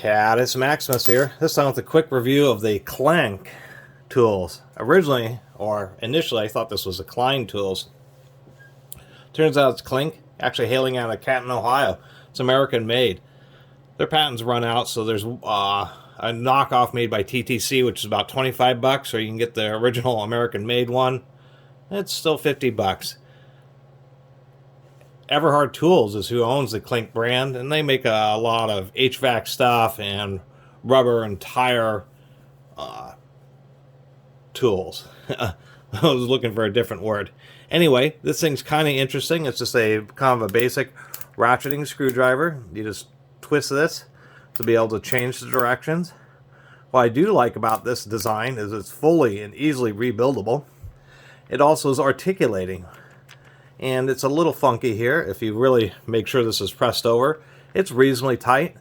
Catus Maximus here. This time with a quick review of the Klenk tools. Originally, or initially, I thought this was the Klein tools. Turns out it's Klenk, actually hailing out of Canton, Ohio. It's American made. Their patents run out, so there's a knockoff made by TTC, which is about 25 bucks, or you can get the original American made one. It's still 50 bucks. EverHard Tools is who owns the Klenk brand, and they make a lot of HVAC stuff and rubber and tire tools. I was looking for a different word. Anyway, this thing's kind of interesting. It's just a kind of a basic ratcheting screwdriver. You just twist this to be able to change the directions. What I do like about this design is it's fully and easily rebuildable. It also is articulating. And it's a little funky here. If you really make sure this is pressed over, it's reasonably tight.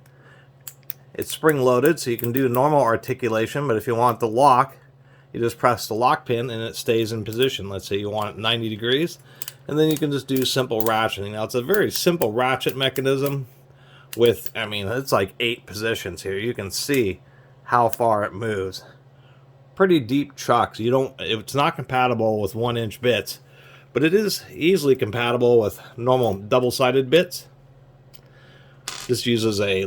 It's spring loaded, so you can do normal articulation, but if you want the lock, you just press the lock pin and it stays in position. Let's say you want it 90 degrees, and then you can just do simple ratcheting. Now, it's a very simple ratchet mechanism with, I mean, it's like 8 positions here. You can see how far it moves. Pretty deep chucks. It's not compatible with 1-inch bits, but it is easily compatible with normal double-sided bits. This uses a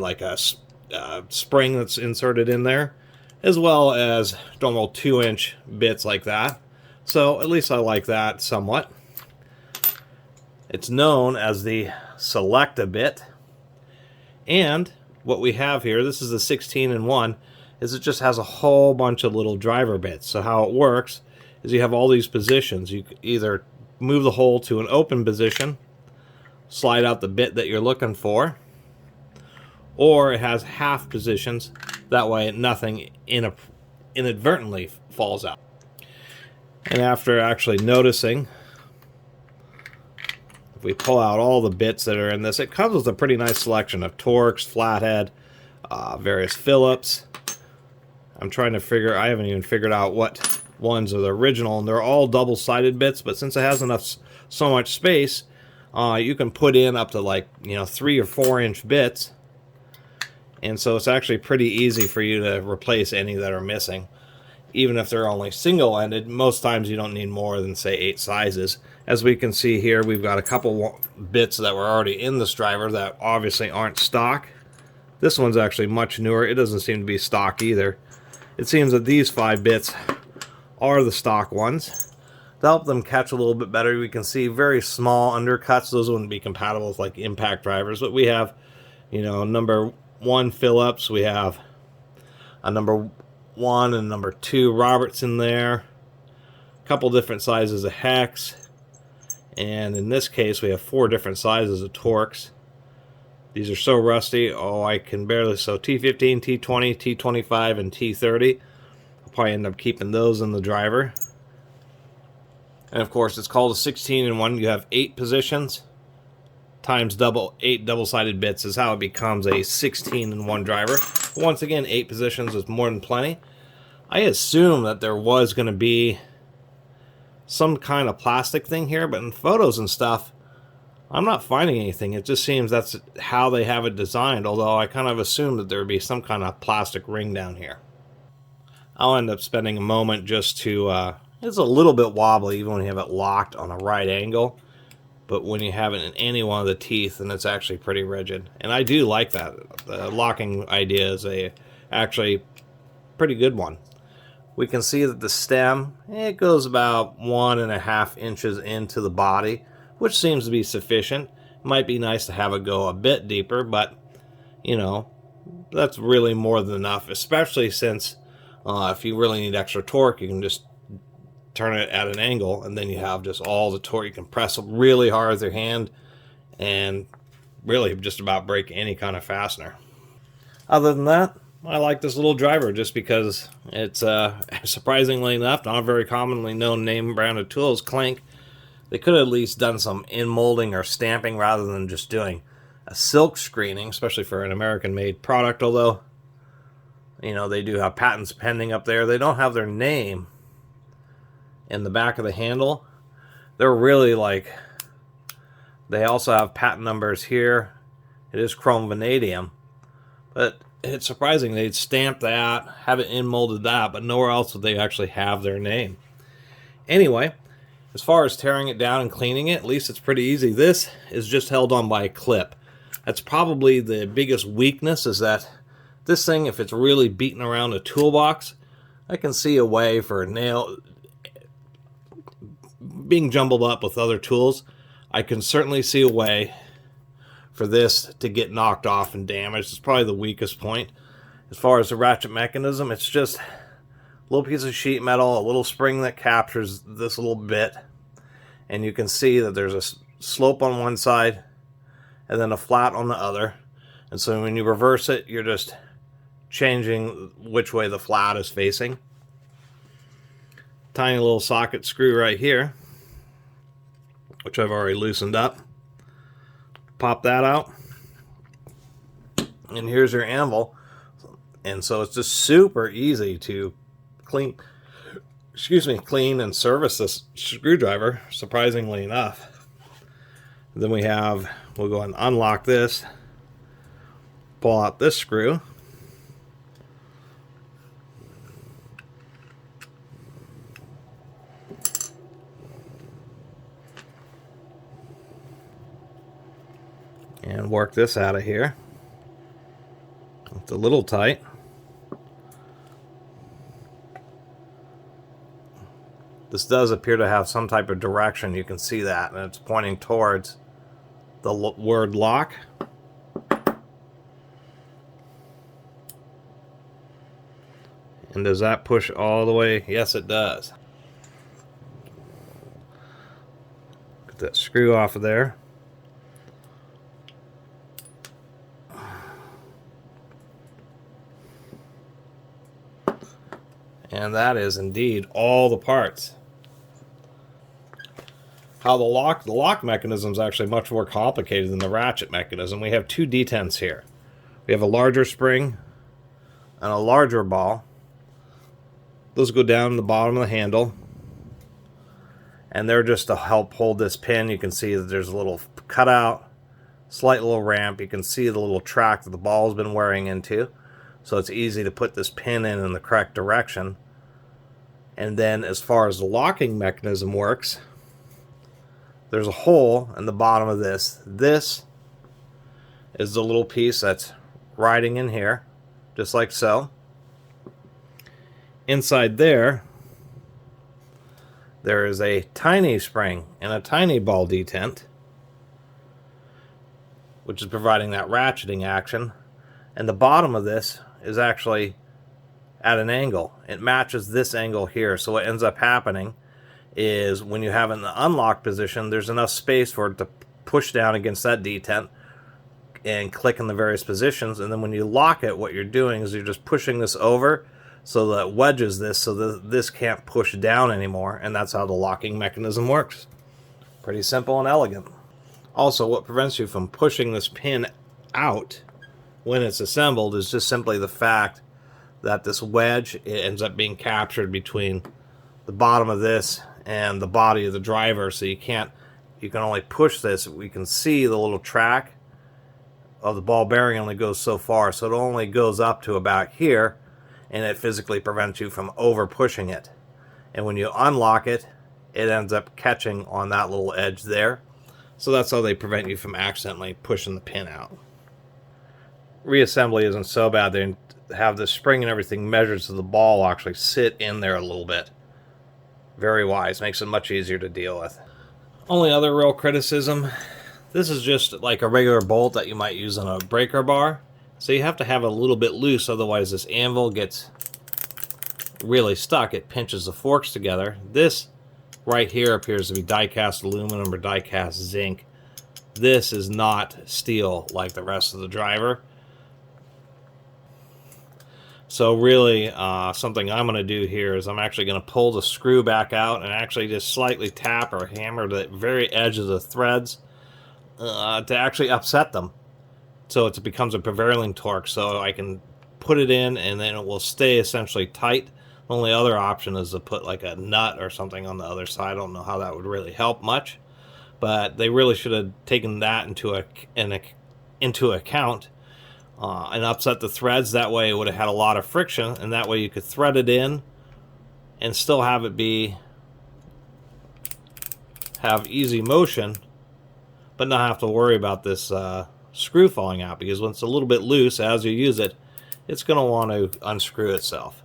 spring that's inserted in there, as well as normal 2-inch bits like that. So at least I like that somewhat. It's known as the Selecta bit. And what we have here, this is the 16-in-1, is it just has a whole bunch of little driver bits. So how it works is you have all these positions. You either move the hole to an open position, slide out the bit that you're looking for, or it has half positions. That way nothing inadvertently falls out. And after actually noticing, if we pull out all the bits that are in this, it comes with a pretty nice selection of Torx, flathead, various Phillips. I'm trying to figure, I haven't even figured out what ones are the original, and they're all double-sided bits, but since it has so much space, you can put in up to 3 or 4-inch bits, and so it's actually pretty easy for you to replace any that are missing. Even if they're only single-ended, most times you don't need more than, say, 8 sizes. As we can see here, we've got a couple bits that were already in this driver that obviously aren't stock. This one's actually much newer. It doesn't seem to be stock either. It seems that these 5 bits are the stock ones. To help them catch a little bit better, we can see very small undercuts. Those wouldn't be compatible with impact drivers, but we have, number 1 Phillips, we have a number 1 and number 2 Roberts in there, a couple different sizes of hex, and in this case we have 4 different sizes of Torx. These are so rusty, I can barely, so T15, T20, T25, and T30. Probably end up keeping those in the driver. And of course, it's called a 16-in-1. You have 8 positions times 8 double-sided bits is how it becomes a 16-in-1 driver. Once again, 8 positions is more than plenty. I assume that there was going to be some kind of plastic thing here, but in photos and stuff, I'm not finding anything. It just seems that's how they have it designed, although I kind of assumed that there would be some kind of plastic ring down here. I'll end up spending a moment just to, it's a little bit wobbly even when you have it locked on a right angle, but when you have it in any one of the teeth, then it's actually pretty rigid. And I do like that. The locking idea is actually pretty good one. We can see that the stem, it goes about 1.5 inches into the body, which seems to be sufficient. It might be nice to have it go a bit deeper, but, that's really more than enough, especially since if you really need extra torque, you can just turn it at an angle, and then you have just all the torque. You can press really hard with your hand and really just about break any kind of fastener. Other than that, I like this little driver just because it's surprisingly enough not a very commonly known name brand of tools, Klenk. They could have at least done some in-molding or stamping rather than just doing a silk screening, especially for an American-made product, although they do have patents pending up there. They don't have their name in the back of the handle. They're really they also have patent numbers here. It is chrome vanadium, but it's surprising they'd stamp that, have it in-molded that, but nowhere else would they actually have their name. Anyway, as far as tearing it down and cleaning it, at least it's pretty easy. This is just held on by a clip. That's probably the biggest weakness, is that this thing, if it's really beaten around a toolbox, I can see a way for a nail being jumbled up with other tools. I can certainly see a way for this to get knocked off and damaged. It's probably the weakest point. As far as the ratchet mechanism, it's just a little piece of sheet metal, a little spring that captures this little bit, and you can see that there's a slope on one side and then a flat on the other. And so when you reverse it, you're just changing which way the flat is facing. Tiny little socket screw right here, which I've already loosened up. Pop that out, and here's your anvil. And so it's just super easy to clean and service this screwdriver, surprisingly enough. Then we'll go ahead and unlock this, pull out this screw, and work this out of here. It's a little tight. This does appear to have some type of direction. You can see that, and it's pointing towards the word lock. And does that push all the way? Yes, it does. Get that screw off of there. And that is indeed all the parts. How the lock mechanism is actually much more complicated than the ratchet mechanism. We have two detents here. We have a larger spring and a larger ball. Those go down the bottom of the handle, and they're just to help hold this pin. You can see that there's a little cutout, slight little ramp. You can see the little track that the ball's been wearing into, so it's easy to put this pin in the correct direction. And then as far as the locking mechanism works, there's a hole in the bottom of this. This is the little piece that's riding in here, just like so. Inside there is a tiny spring and a tiny ball detent, which is providing that ratcheting action. And the bottom of this is actually at an angle. It matches this angle here. So what ends up happening is when you have it in the unlocked position, there's enough space for it to push down against that detent and click in the various positions. And then when you lock it, what you're doing is you're just pushing this over so that it wedges this so that this can't push down anymore. And that's how the locking mechanism works. Pretty simple and elegant. Also, what prevents you from pushing this pin out when it's assembled is just simply the fact that this wedge, it ends up being captured between the bottom of this and the body of the driver, so you can only push this. We can see the little track of the ball bearing only goes so far, so it only goes up to about here, and it physically prevents you from over pushing it. And when you unlock it, it ends up catching on that little edge there, so that's how they prevent you from accidentally pushing the pin out. Reassembly isn't so bad. They have the spring and everything measured so the ball will actually sit in there a little bit. Very wise. Makes it much easier to deal with. Only other real criticism, this is just like a regular bolt that you might use on a breaker bar. So you have to have it a little bit loose, otherwise this anvil gets really stuck. It pinches the forks together. This right here appears to be die-cast aluminum or die-cast zinc. This is not steel like the rest of the driver. So really, something I'm going to do here is I'm actually going to pull the screw back out and actually just slightly tap or hammer the very edge of the threads to actually upset them. So it becomes a prevailing torque, so I can put it in and then it will stay essentially tight. The only other option is to put like a nut or something on the other side. I don't know how that would really help much, but they really should have taken that into account and upset the threads. That way it would have had a lot of friction, and that way you could thread it in and still have it have easy motion, but not have to worry about this screw falling out, because when it's a little bit loose as you use it, it's going to want to unscrew itself.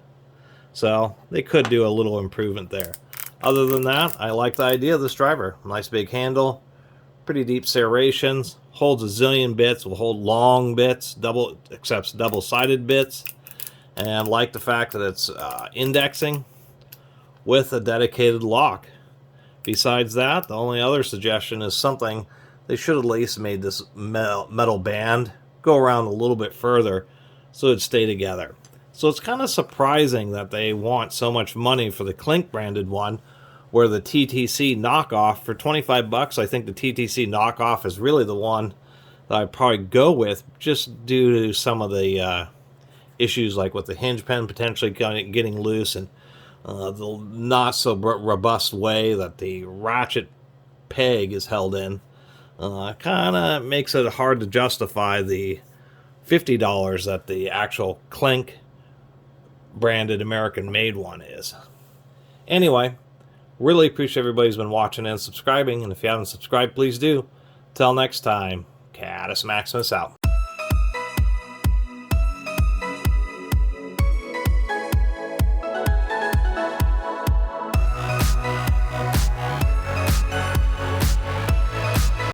So they could do a little improvement there. Other than that, I like the idea of this driver. Nice big handle, pretty deep serrations, holds a zillion bits, will hold long bits, accepts double-sided bits, and like the fact that it's indexing with a dedicated lock. Besides that, the only other suggestion is something they should have at least made this metal band go around a little bit further so it'd stay together. So it's kind of surprising that they want so much money for the Klenk branded one, where the TTC knockoff for 25 bucks, I think the TTC knockoff is really the one that I'd probably go with, just due to some of the issues like with the hinge pin potentially getting loose, and the not so robust way that the ratchet peg is held in. Kind of makes it hard to justify the $50 that the actual Klenk branded American made one is. Anyway, really appreciate everybody's been watching and subscribing, and if you haven't subscribed, please do. Till next time, Catus Maximus out.